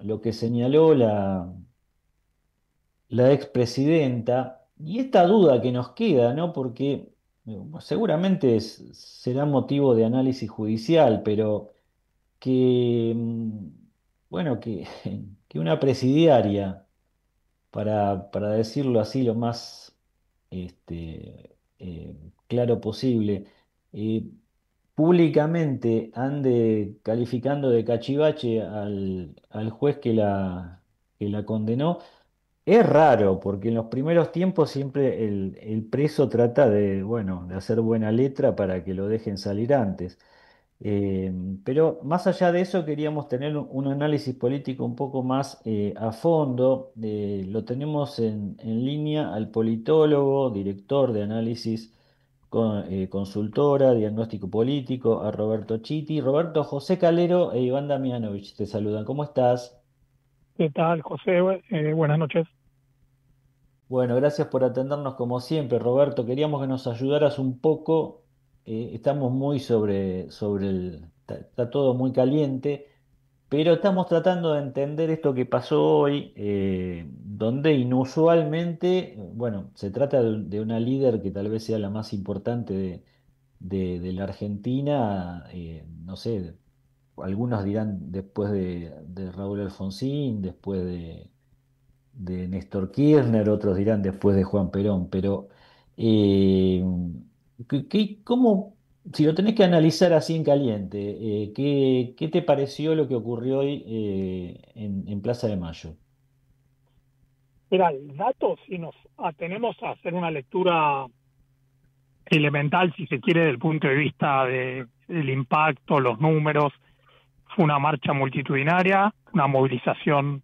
lo que señaló la expresidenta y esta duda que nos queda, ¿no? Porque seguramente será motivo de análisis judicial, pero que, bueno, que una presidiaria, para decirlo así lo más claro posible, eh, públicamente ande calificando de cachivache al juez que la condenó. Es raro, porque en los primeros tiempos siempre el preso trata de, bueno, de hacer buena letra para que lo dejen salir antes. Eh, pero más allá de eso, queríamos tener un análisis político un poco más a fondo. Lo tenemos en línea al politólogo, director de análisis, consultora, diagnóstico político, a Roberto Chiti. Roberto, José Calero e Iván Damianovich te saludan. ¿Cómo estás? ¿Qué tal, José? Buenas noches. Bueno, gracias por atendernos como siempre, Roberto. Queríamos que nos ayudaras un poco. Estamos muy sobre está todo muy caliente, pero estamos tratando de entender esto que pasó hoy, donde inusualmente, bueno, se trata de una líder que tal vez sea la más importante de la Argentina, no sé, algunos dirán después de Raúl Alfonsín, después de Néstor Kirchner, otros dirán después de Juan Perón, pero eh, si lo tenés que analizar así en caliente, ¿qué te pareció lo que ocurrió hoy en Plaza de Mayo? Mira, el dato, si nos atenemos a hacer una lectura elemental, si se quiere, del punto de vista del impacto, los números, fue una marcha multitudinaria, una movilización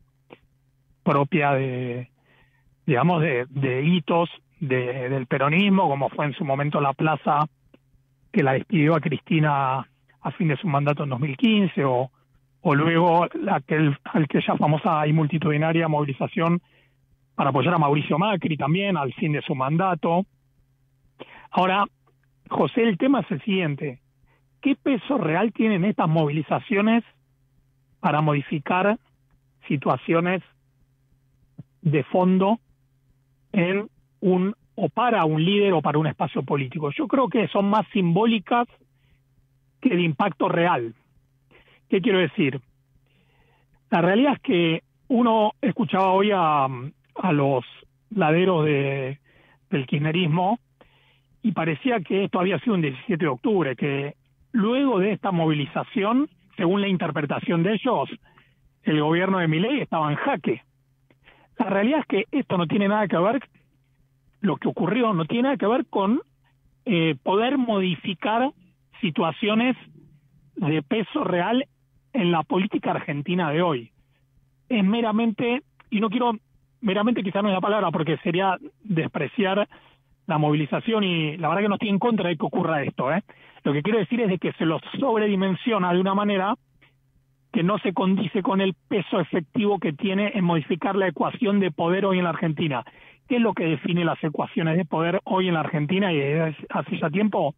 propia digamos, de hitos del peronismo, como fue en su momento la plaza que la despidió a Cristina a fin de su mandato en 2015, o luego aquella famosa y multitudinaria movilización para apoyar a Mauricio Macri también al fin de su mandato. Ahora, José, el tema es el siguiente. ¿Qué peso real tienen estas movilizaciones para modificar situaciones de fondo en o para un líder o para un espacio político? Yo creo que son más simbólicas que de impacto real. ¿Qué quiero decir? La realidad es que uno escuchaba hoy a los laderos del kirchnerismo y parecía que esto había sido un 17 de octubre, que luego de esta movilización, según la interpretación de ellos, el gobierno de Milei estaba en jaque. La realidad es que esto no tiene nada que ver, lo que ocurrió no tiene nada que ver con poder modificar situaciones de peso real en la política argentina de hoy. Es meramente, y no quiero, meramente quizás no es la palabra porque sería despreciar la movilización y la verdad que no estoy en contra de que ocurra esto. Lo que quiero decir es de que se lo sobredimensiona de una manera que no se condice con el peso efectivo que tiene en modificar la ecuación de poder hoy en la Argentina. ¿Qué es lo que define las ecuaciones de poder hoy en la Argentina y desde hace ya tiempo?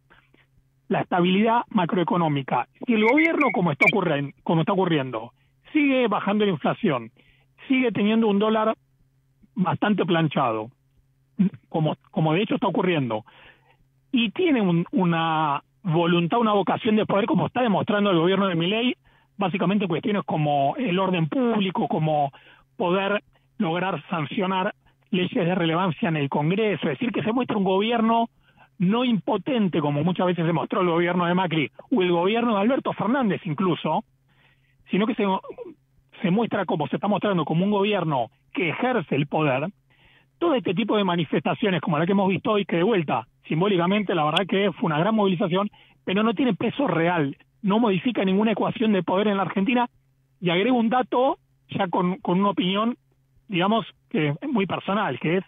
La estabilidad macroeconómica. Si el gobierno, como está ocurriendo, sigue bajando la inflación, sigue teniendo un dólar bastante planchado, como de hecho está ocurriendo, y tiene una voluntad, una vocación de poder, como está demostrando el gobierno de Milei, básicamente cuestiones como el orden público, como poder lograr sancionar leyes de relevancia en el Congreso, es decir, que se muestra un gobierno no impotente, como muchas veces se mostró el gobierno de Macri o el gobierno de Alberto Fernández incluso, sino que se muestra como se está mostrando como un gobierno que ejerce el poder. Todo este tipo de manifestaciones como la que hemos visto hoy, que de vuelta, simbólicamente, la verdad que fue una gran movilización, pero no tiene peso real, no modifica ninguna ecuación de poder en la Argentina. Y agrego un dato, ya con una opinión, digamos, que es muy personal, que es,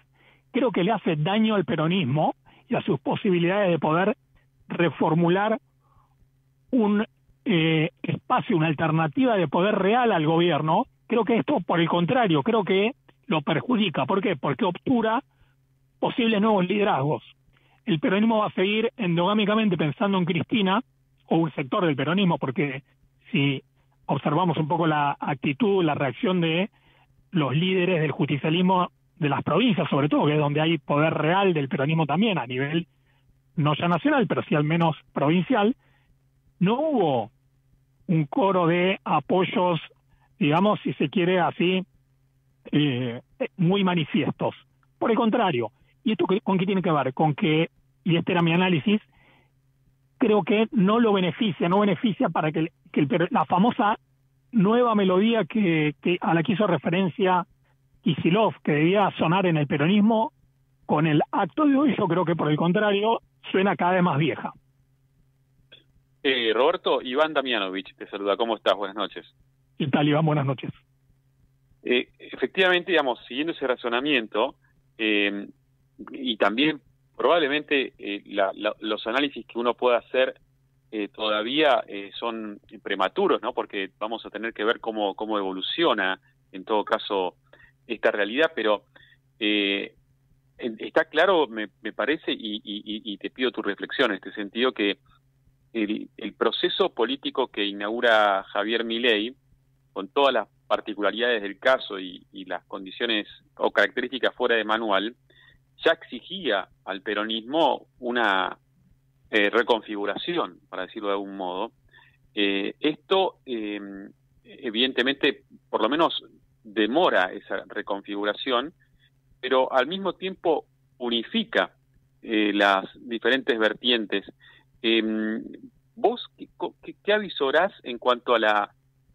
creo que le hace daño al peronismo y a sus posibilidades de poder reformular un espacio, una alternativa de poder real al gobierno. Creo que esto, por el contrario, creo que lo perjudica. ¿Por qué? Porque obtura posibles nuevos liderazgos. El peronismo va a seguir endogámicamente pensando en Cristina, o un sector del peronismo, porque si observamos un poco la actitud, la reacción de los líderes del justicialismo de las provincias, sobre todo, que es donde hay poder real del peronismo también, a nivel no ya nacional, pero sí al menos provincial, no hubo un coro de apoyos, digamos, si se quiere así, muy manifiestos. Por el contrario, ¿y esto con qué tiene que ver? Con que, y este era mi análisis, creo que no beneficia para que la famosa nueva melodía que a la que hizo referencia Kicillof, que debía sonar en el peronismo, con el acto de hoy, yo creo que por el contrario, suena cada vez más vieja. Roberto, Iván Damianovich te saluda. ¿Cómo estás? Buenas noches. ¿Qué tal, Iván? Buenas noches. Efectivamente, digamos, siguiendo ese razonamiento, y también probablemente los análisis que uno pueda hacer todavía son prematuros, ¿no? Porque vamos a tener que ver cómo evoluciona, en todo caso, esta realidad, pero está claro, me parece, y te pido tu reflexión en este sentido, que el proceso político que inaugura Javier Milei, con todas las particularidades del caso y las condiciones o características fuera de manual, ya exigía al peronismo una reconfiguración, para decirlo de algún modo. Esto, evidentemente, por lo menos demora esa reconfiguración, pero al mismo tiempo unifica las diferentes vertientes. ¿Vos qué avisorás en cuanto a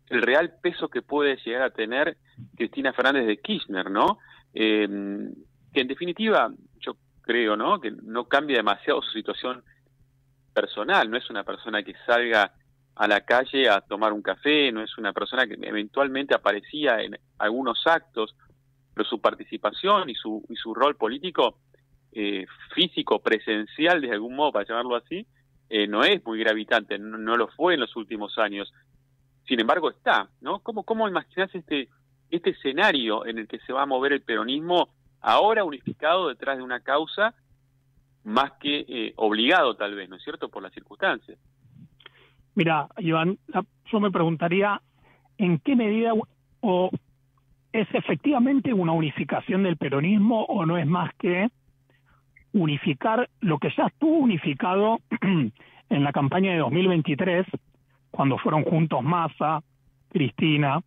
el real peso que puede llegar a tener Cristina Fernández de Kirchner, ¿no? Que en definitiva, yo creo, ¿no?, que no cambia demasiado su situación personal, no es una persona que salga a la calle a tomar un café, no es una persona que eventualmente aparecía en algunos actos, pero su participación y su rol político, físico, presencial, de algún modo, para llamarlo así, no es muy gravitante, no lo fue en los últimos años. Sin embargo está, ¿no? ¿Cómo imaginás este escenario en el que se va a mover el peronismo ahora unificado detrás de una causa más que obligado, tal vez, ¿no es cierto?, por las circunstancias? Mira, Iván, yo me preguntaría en qué medida o es efectivamente una unificación del peronismo o no es más que unificar lo que ya estuvo unificado en la campaña de 2023, cuando fueron juntos Massa, Cristina,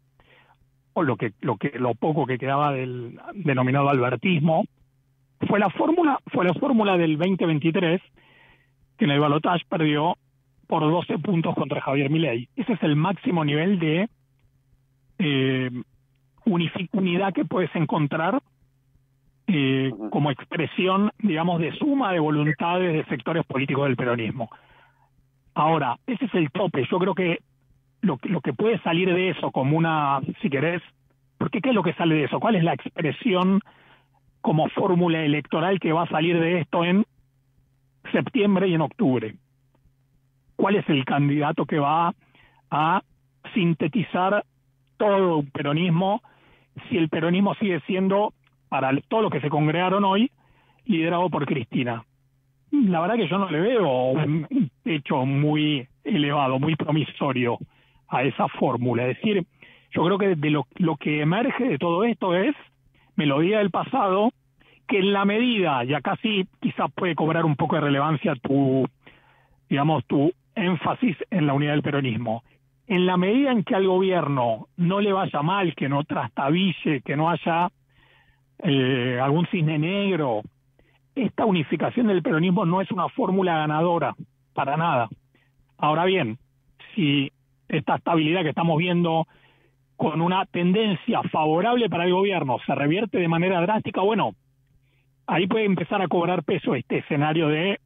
o lo poco que quedaba del denominado albertismo. Fue la fórmula del 2023, que en el balotaje perdió por 12 puntos contra Javier Milei. Ese es el máximo nivel de unidad que puedes encontrar como expresión, digamos, de suma de voluntades de sectores políticos del peronismo. Ahora, ese es el tope. Yo creo que lo que puede salir de eso como una, si querés, porque ¿qué es lo que sale de eso? ¿Cuál es la expresión como fórmula electoral que va a salir de esto en septiembre y en octubre? ¿Cuál es el candidato que va a sintetizar todo un peronismo, si el peronismo sigue siendo, para todo lo que se congregaron hoy, liderado por Cristina? La verdad que yo no le veo un techo muy elevado, muy promisorio a esa fórmula. Es decir, yo creo que de lo que emerge de todo esto es melodía del pasado, que en la medida, y acá sí quizás puede cobrar un poco de relevancia tu énfasis en la unidad del peronismo, en la medida en que al gobierno no le vaya mal, que no trastabille, que no haya algún cisne negro, esta unificación del peronismo no es una fórmula ganadora, para nada. Ahora bien, si esta estabilidad que estamos viendo con una tendencia favorable para el gobierno se revierte de manera drástica, bueno, ahí puede empezar a cobrar peso este escenario de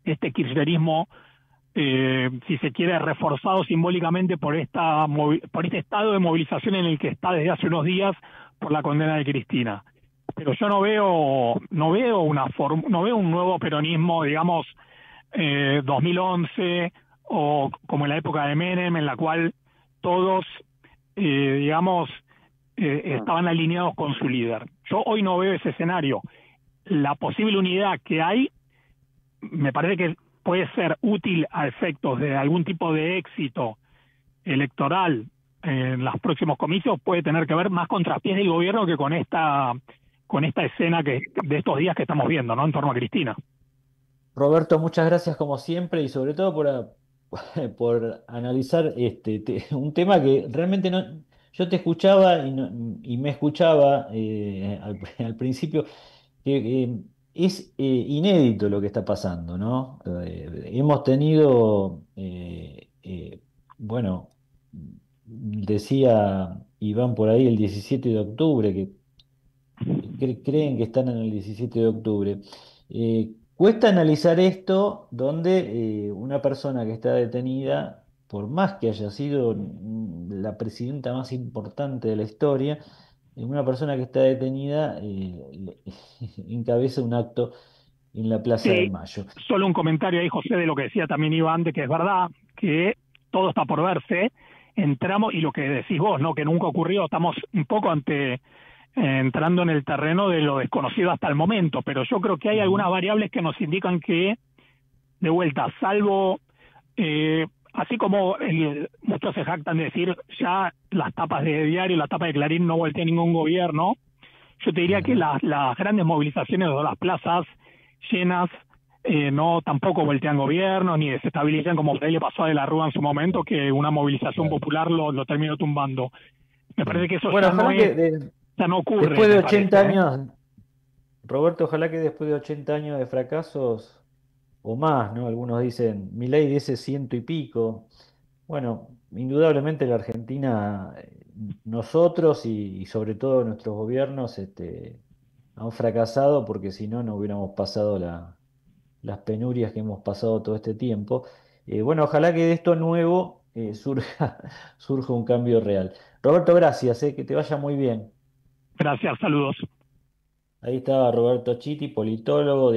este kirchnerismo, si se quiere, reforzado simbólicamente por este estado de movilización en el que está desde hace unos días por la condena de Cristina. Pero yo no veo un nuevo peronismo, digamos, 2011 o como en la época de Menem, en la cual todos, estaban alineados con su líder. Yo hoy no veo ese escenario. La posible unidad que hay me parece que puede ser útil a efectos de algún tipo de éxito electoral en los próximos comicios puede tener que ver más con traspiés del gobierno que con esta escena de estos días que estamos viendo, ¿no? En torno a Cristina. Roberto, muchas gracias como siempre y sobre todo por analizar un tema que realmente no, yo te escuchaba y me escuchaba al principio, que es inédito lo que está pasando, ¿no? Hemos tenido, bueno, decía Iván por ahí el 17 de octubre, que creen que están en el 17 de octubre. Cuesta analizar esto donde una persona que está detenida, por más que haya sido la presidenta más importante de la historia, una persona que está detenida encabeza un acto en la Plaza de Sí, Mayo. solo un comentario ahí, José, de lo que decía también Iván, de que es verdad que todo está por verse. Entramos, y lo que decís vos, ¿no? Que nunca ocurrió, estamos un poco entrando en el terreno de lo desconocido hasta el momento, pero yo creo que hay Ujú. algunas variables que nos indican que, de vuelta, salvo, así como muchos se jactan de decir ya las tapas de diario, la tapa de Clarín no voltea a ningún gobierno, yo te diría que Ajá. las grandes movilizaciones de las plazas llenas no tampoco voltean gobiernos ni desestabilizan como por ahí le pasó a De la Rúa en su momento, que una movilización Claro, popular lo terminó tumbando. Me parece sí. que eso Bueno, ya no ojalá es, que ya no ocurre, después de me 80 parece, ¿eh? años, Roberto, ojalá que después de 80 años de fracasos o más, ¿no? Algunos dicen, Milei dice ciento y pico. Bueno, indudablemente la Argentina, nosotros y sobre todo nuestros gobiernos, han fracasado porque si no, no hubiéramos pasado las penurias que hemos pasado todo este tiempo. Bueno, ojalá que de esto nuevo surja un cambio real. Roberto, gracias, que te vaya muy bien. Gracias, saludos. Ahí estaba Roberto Chiti, politólogo.